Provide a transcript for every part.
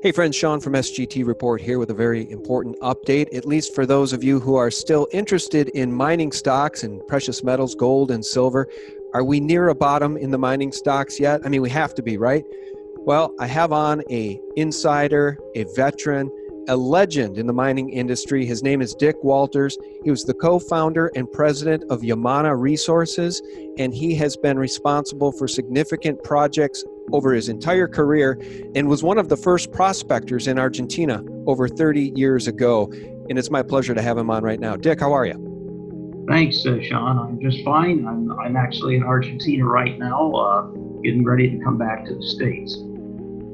Hey friends, Sean from SGT Report here with a very important update, at least for those of you who are still interested in mining stocks and precious metals, gold and silver. Are we near a bottom in the mining stocks yet? I mean, we have to be, right? Well, I have on an insider, a veteran, a legend in the mining industry. His name is Dick Walters. He was the co-founder and president of Yamana Resources, and he has been responsible for significant projects over his entire career and was one of the first prospectors in Argentina over 30 years ago. And it's my pleasure to have him on right now. Dick, how are you? Thanks, Sean. I'm just fine. I'm actually in Argentina right now, getting ready to come back to the States.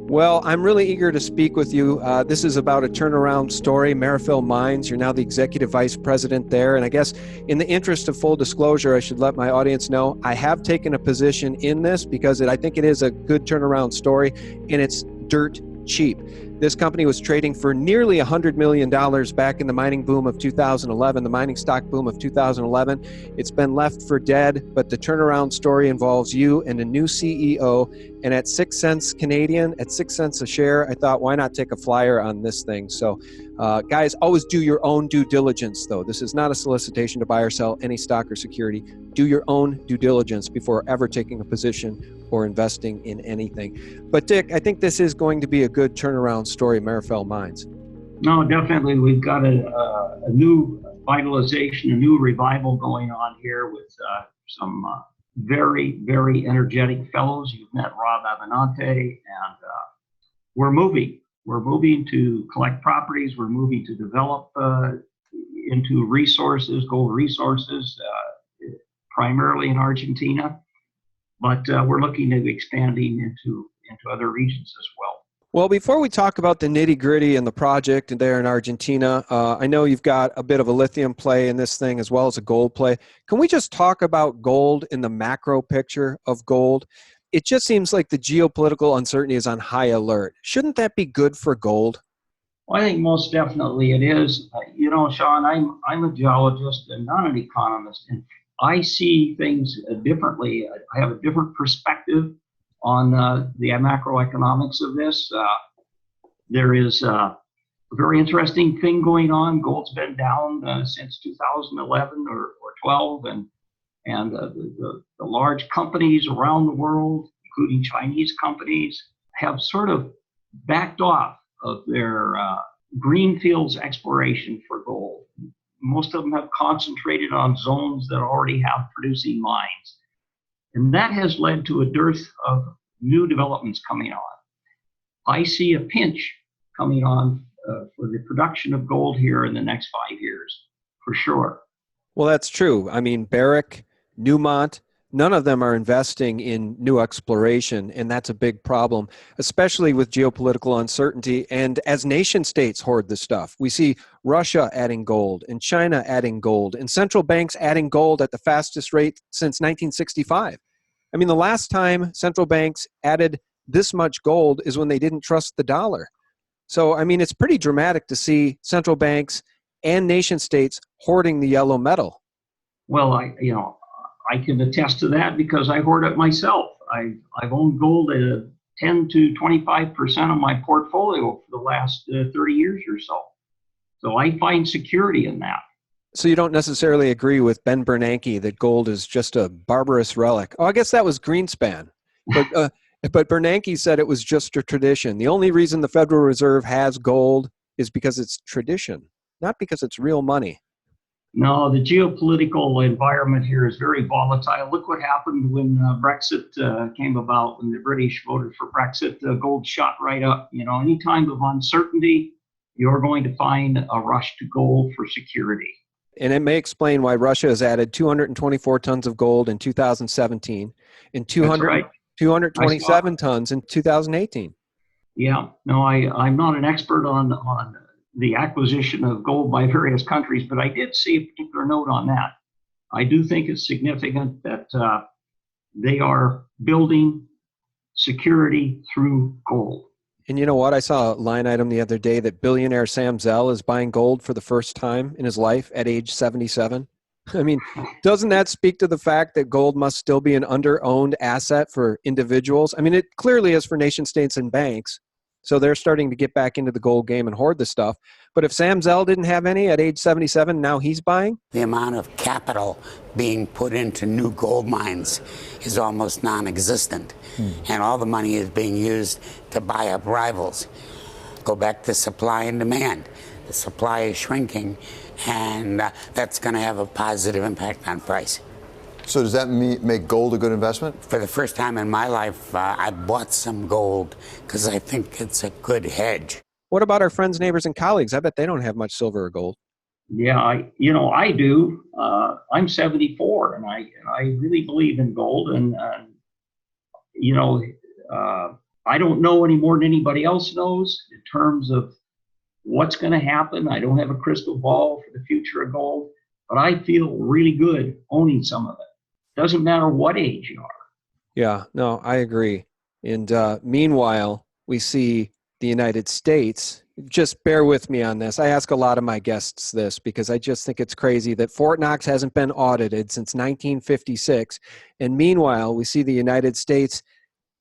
Well, I'm really eager to speak with you. This is about a turnaround story, Marifil Mines. You're now the executive vice president there. And I guess in the interest of full disclosure, I should let my audience know I have taken a position in this because I think it is a good turnaround story and it's dirt cheap. This company was trading for nearly $100 million back in the mining boom of 2011, the mining stock boom of 2011. It's been left for dead, but the turnaround story involves you and a new CEO. And at 6 cents Canadian, at 6 cents a share, I thought, why not take a flyer on this thing? So guys, always do your own due diligence, though. This is not a solicitation to buy or sell any stock or security. Do your own due diligence before ever taking a position or investing in anything. But Dick, I think this is going to be a good turnaround story, Marifil Mines. No, definitely. We've got a new vitalization, a new revival going on here with some very, very energetic fellows. You've met Rob Avenante, and we're moving. We're moving to collect properties. We're moving to develop into resources, gold resources, primarily in Argentina. But we're looking at expanding into other regions as well. Well, before we talk about the nitty-gritty and the project there in Argentina, I know you've got a bit of a lithium play in this thing as well as a gold play. Can we just talk about gold in the macro picture of gold? It just seems like the geopolitical uncertainty is on high alert. Shouldn't that be good for gold? Well, I think most definitely it is. Sean, I'm a geologist and not an economist, and I see things differently. I have a different perspective on the macroeconomics of this. There is a very interesting thing going on. Gold's been down since 2011 or 12, and the large companies around the world, including Chinese companies, have sort of backed off of their greenfields exploration for gold. Most of them have concentrated on zones that already have producing mines. And that has led to a dearth of new developments coming on. I see a pinch coming on for the production of gold here in the next 5 years, for sure. Well, that's true. I mean, Barrick, Newmont, none of them are investing in new exploration, and that's a big problem, especially with geopolitical uncertainty. And as nation states hoard the stuff, we see Russia adding gold and China adding gold and central banks adding gold at the fastest rate since 1965. I mean, the last time central banks added this much gold is when they didn't trust the dollar. So, I mean, it's pretty dramatic to see central banks and nation states hoarding the yellow metal. Well, I can attest to that because I hoard it myself. I've owned gold at 10 to 25% of my portfolio for the last 30 years or so. So I find security in that. So you don't necessarily agree with Ben Bernanke that gold is just a barbarous relic. Oh, I guess that was Greenspan. But Bernanke said it was just a tradition. The only reason the Federal Reserve has gold is because it's tradition, not because it's real money. No, the geopolitical environment here is very volatile. Look what happened when Brexit came about, when the British voted for Brexit. Gold shot right up. Any time of uncertainty, you're going to find a rush to gold for security. And it may explain why Russia has added 224 tons of gold in 2017 and 227 tons in 2018. Yeah, no, I'm not an expert on the acquisition of gold by various countries, but I did see a particular note on that. I do think it's significant that they are building security through gold. And you know what? I saw a line item the other day that billionaire Sam Zell is buying gold for the first time in his life at age 77. I mean, doesn't that speak to the fact that gold must still be an under-owned asset for individuals? I mean, it clearly is for nation states and banks, So they're starting to get back into the gold game and hoard the stuff. But if Sam Zell didn't have any at age 77, now he's buying? The amount of capital being put into new gold mines is almost non-existent. And all the money is being used to buy up rivals. Go back to supply and demand. The supply is shrinking, and that's going to have a positive impact on price. So does that make gold a good investment? For the first time in my life, I bought some gold because I think it's a good hedge. What about our friends, neighbors, and colleagues? I bet they don't have much silver or gold. Yeah, I do. I'm 74, and I really believe in gold, and I don't know any more than anybody else knows in terms of what's going to happen. I don't have a crystal ball for the future of gold, but I feel really good owning some of it. Doesn't matter what age you are. Yeah, no, I agree. And meanwhile, we see the United States. Just bear with me on this. I ask a lot of my guests this because I just think it's crazy that Fort Knox hasn't been audited since 1956. And meanwhile, we see the United States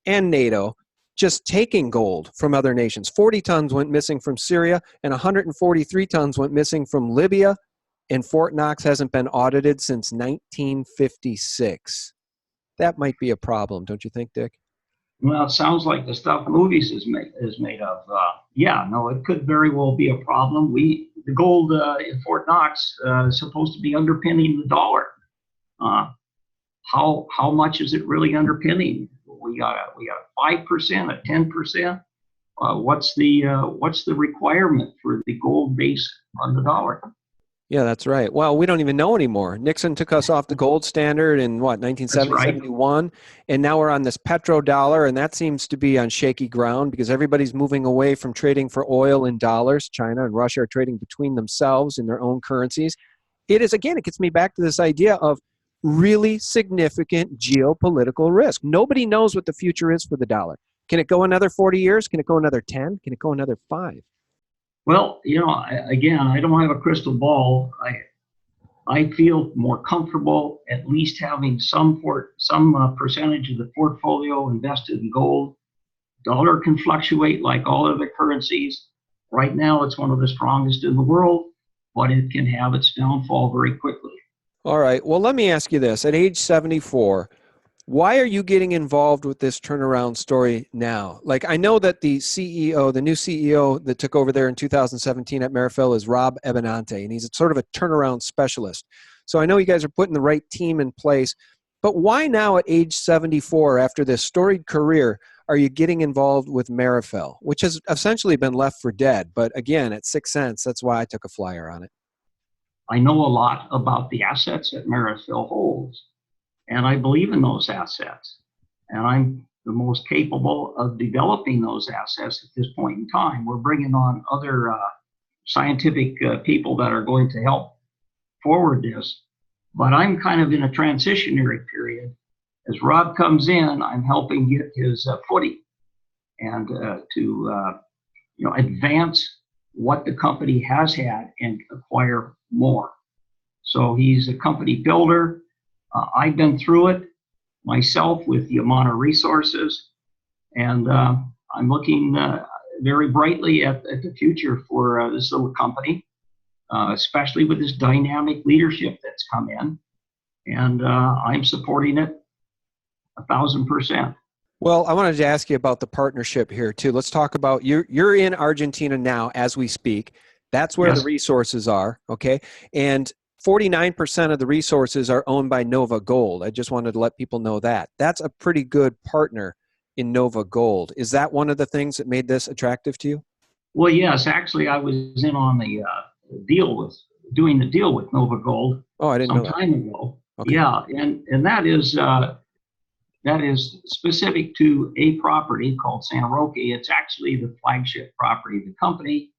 and NATO just taking gold from other nations. 40 tons went missing from Syria and 143 tons went missing from Libya. And Fort Knox hasn't been audited since 1956. That might be a problem, don't you think, Dick? Well, it sounds like the stuff movies is made of. Yeah, no, it could very well be a problem. The gold in Fort Knox is supposed to be underpinning the dollar. How much is it really underpinning? We got a 5%, a 10%. What's the requirement for the gold base on the dollar? Yeah, that's right. Well, we don't even know anymore. Nixon took us off the gold standard in, 1970, That's right. 71, and now we're on this petrodollar, and that seems to be on shaky ground because everybody's moving away from trading for oil in dollars. China and Russia are trading between themselves in their own currencies. It gets me back to this idea of really significant geopolitical risk. Nobody knows what the future is for the dollar. Can it go another 40 years? Can it go another 10? Can it go another 5? Well, I don't have a crystal ball. I feel more comfortable at least having some percentage of the portfolio invested in gold. Dollar can fluctuate like all other currencies. Right now, it's one of the strongest in the world, but it can have its downfall very quickly. All right. Well, let me ask you this. At age 74, why are you getting involved with this turnaround story now? Like, I know that the new CEO that took over there in 2017 at Marifil is Rob Ebenante, and he's sort of a turnaround specialist. So I know you guys are putting the right team in place, but why now at age 74, after this storied career, are you getting involved with Marifil, which has essentially been left for dead? But again, at 6 cents, that's why I took a flyer on it. I know a lot about the assets that Marifil holds, and I believe in those assets. And I'm the most capable of developing those assets at this point in time. We're bringing on other scientific people that are going to help forward this. But I'm kind of in a transitionary period. As Rob comes in, I'm helping get his footing and to advance what the company has had and acquire more. So he's a company builder. I've been through it myself with the amount of resources, and I'm looking very brightly at the future for this little company, especially with this dynamic leadership that's come in, and I'm supporting it 1,000%. Well, I wanted to ask you about the partnership here too. Let's talk about you're in Argentina now as we speak. That's where Yes. the resources are, okay? And 49% of the resources are owned by Nova Gold. I just wanted to let people know that. That's a pretty good partner in Nova Gold. Is that one of the things that made this attractive to you? Well, yes, actually, I was in on the doing the deal with Nova Gold Oh, I didn't know some that. time ago. Okay. Yeah, and that is specific to a property called San Roque. It's actually the flagship property of the company.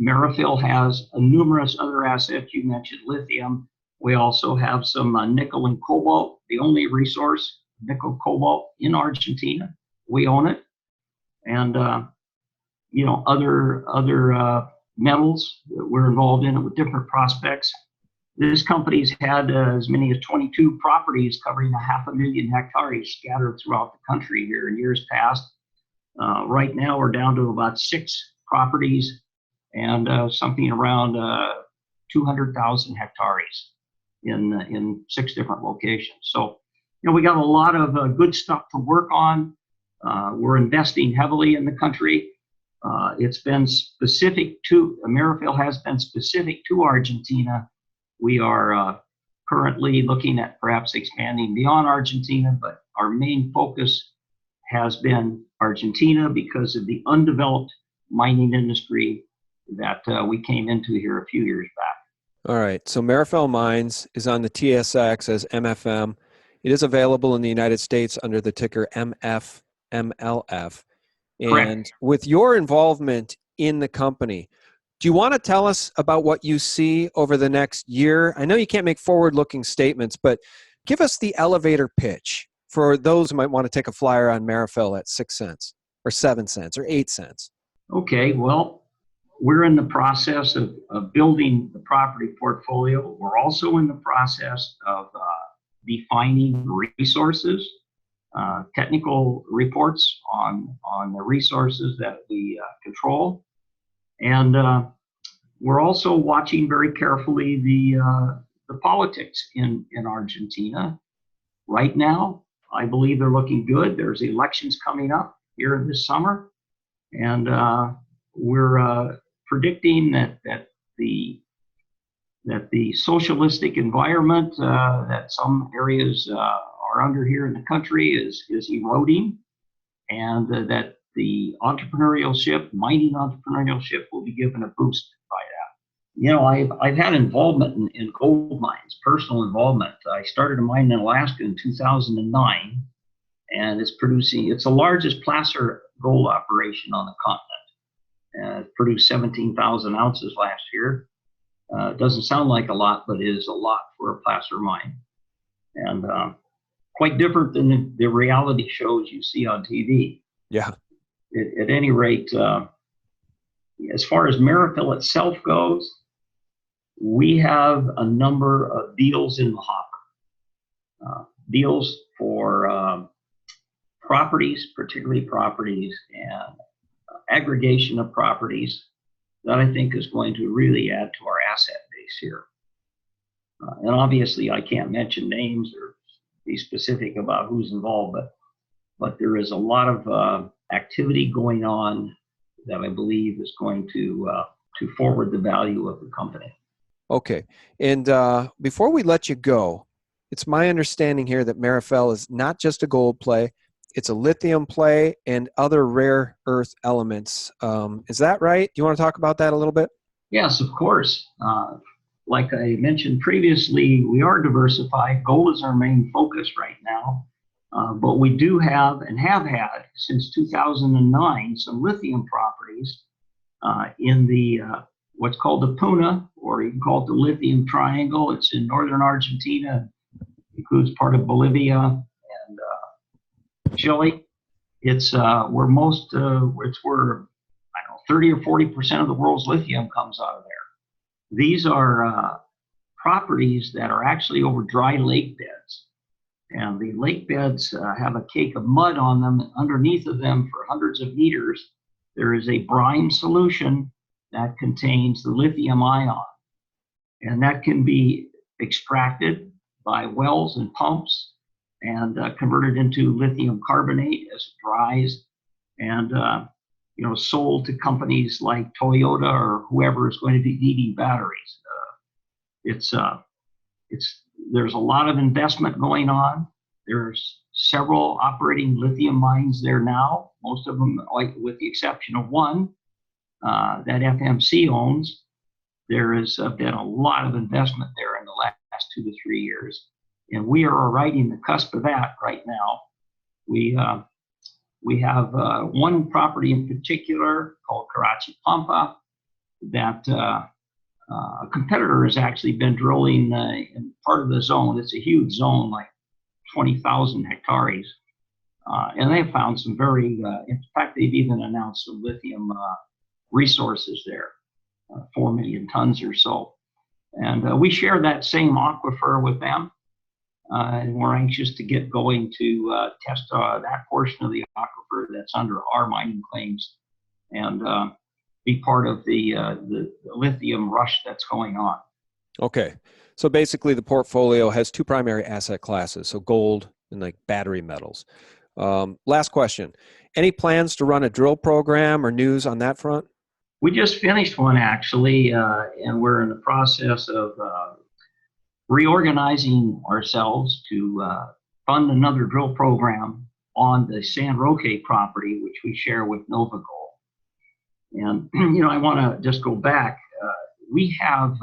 Marifil has numerous other assets. You mentioned lithium. We also have some nickel and cobalt, the only resource, nickel cobalt in Argentina. We own it. And, other metals that we're involved in it with different prospects. This company's had as many as 22 properties covering 500,000 hectares scattered throughout the country here in years past. Right now, we're down to about 6 properties and something around 200,000 hectares in 6 different locations. So, we got a lot of good stuff to work on. We're investing heavily in the country. It's been specific to, Marifil has been specific to Argentina. We are currently looking at perhaps expanding beyond Argentina, but our main focus has been Argentina because of the undeveloped mining industry that we came into here a few years back. All right. So Marifil Mines is on the TSX as MFM. It is available in the United States under the ticker MFMLF. And Correct. with your involvement in the company, do you want to tell us about what you see over the next year? I know you can't make forward-looking statements, but give us the elevator pitch for those who might want to take a flyer on Marifil at 6 cents or 7 cents or 8 cents. Okay, well, we're in the process of building the property portfolio. We're also in the process of defining resources, technical reports on the resources that we control. And we're also watching very carefully the politics in Argentina. Right now, I believe they're looking good. There's elections coming up here this summer. And we're predicting that the socialistic environment that some areas are under here in the country is eroding, and that the mining entrepreneurship will be given a boost by that. I've had involvement in gold mines, personal involvement. I started a mine in Alaska in 2009, and it's the largest placer gold operation on the continent. It produced 17,000 ounces last year. It doesn't sound like a lot, but it is a lot for a placer mine. And quite different than the reality shows you see on TV. Yeah. At any rate, as far as Marifil itself goes, we have a number of deals in the hopper. Deals for properties, particularly properties, and aggregation of properties that I think is going to really add to our asset base here. And obviously, I can't mention names or be specific about who's involved, but there is a lot of activity going on that I believe is going to forward the value of the company. Okay. And before we let you go, it's my understanding here that Marifil is not just a gold play. It's a lithium play and other rare earth elements. Is that right? Do you want to talk about that a little bit? Yes, of course. Like I mentioned previously, we are diversified. Gold is our main focus right now. But we do have and have had since 2009 some lithium properties in the what's called the Puna, or you can call it the Lithium Triangle. It's in northern Argentina, includes part of Bolivia and Chile. It's where 30 or 40% of the world's lithium comes out of there. These are properties that are actually over dry lake beds. And the lake beds have a cake of mud on them. And underneath of them for hundreds of meters, there is a brine solution that contains the lithium ion. And that can be extracted by wells and pumps and converted into lithium carbonate as it dries, and sold to companies like Toyota or whoever is going to be needing batteries. There's a lot of investment going on. There's several operating lithium mines there now, most of them, with the exception of one that FMC owns. There has been a lot of investment there in the last 2 to 3 years, and we are right in the cusp of that right now. We have one property in particular called Karachi Pampa that a competitor has actually been drilling in part of the zone. It's a huge zone, like 20,000 hectares. And they found some in fact, they've even announced some lithium resources there, 4 million tons or so. And we share that same aquifer with them. and we're anxious to get going to test that portion of the aquifer that's under our mining claims, and be part of the lithium rush that's going on. Okay. So basically the portfolio has two primary asset classes, so gold and like battery metals. Last question. Any plans to run a drill program or news on that front? We just finished one actually, and we're in the process of reorganizing ourselves to fund another drill program on the San Roque property, which we share with Nova Gold. And, I want to just go back. We have,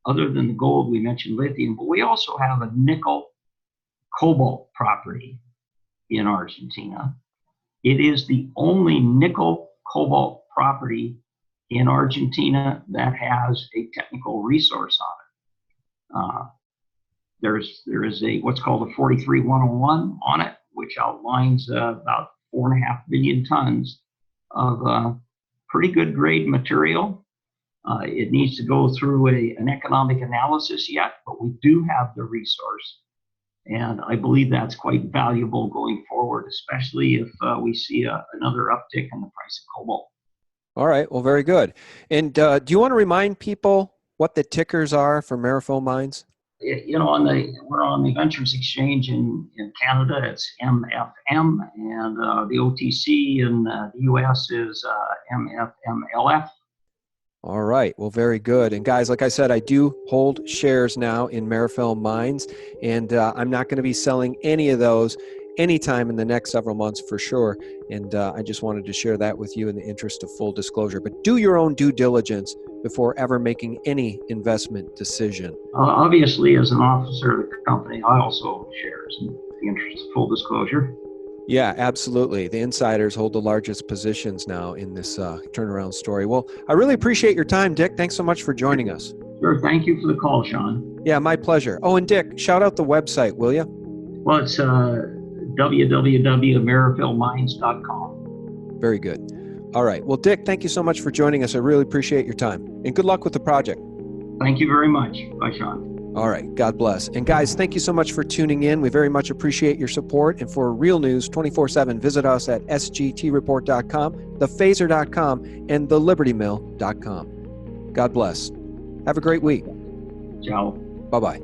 other than the gold, we mentioned lithium, but we also have a nickel cobalt property in Argentina. It is the only nickel cobalt property in Argentina that has a technical resource on it. There is a what's called a 43-101 on it, which outlines about 4.5 billion tons of pretty good grade material. It needs to go through an economic analysis yet, but we do have the resource. And I believe that's quite valuable going forward, especially if we see another uptick in the price of cobalt. All right. Well, very good. And do you want to remind people what the tickers are for Marifil Mines? We're on the Ventures Exchange in Canada. It's MFM, and the OTC in the US is MFMLF. All right. Well, very good. And guys, like I said, I do hold shares now in Marifil Mines, and I'm not going to be selling any of those anytime in the next several months for sure. And I just wanted to share that with you in the interest of full disclosure. But do your own due diligence before ever making any investment decision. Obviously, as an officer of the company, I also own shares in the interest of full disclosure. Yeah, absolutely. The insiders hold the largest positions now in this turnaround story. Well, I really appreciate your time, Dick. Thanks so much for joining us. Sure. Thank you for the call, Sean. Yeah, my pleasure. Oh, and Dick, shout out the website, will you? Well, it's www.marifilmines.com. Very good. All right. Well, Dick, thank you so much for joining us. I really appreciate your time. And good luck with the project. Thank you very much. Bye, Sean. All right. God bless. And guys, thank you so much for tuning in. We very much appreciate your support. And for real news 24/7, visit us at sgtreport.com, thephaser.com, and thelibertymill.com. God bless. Have a great week. Ciao. Bye-bye.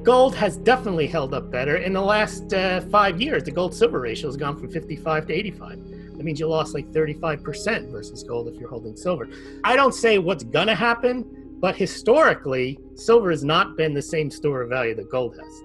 Gold has definitely held up better. In the last 5 years, the gold-silver ratio has gone from 55 to 85. That means you lost like 35% versus gold if you're holding silver. I don't say what's going to happen, but historically, silver has not been the same store of value that gold has.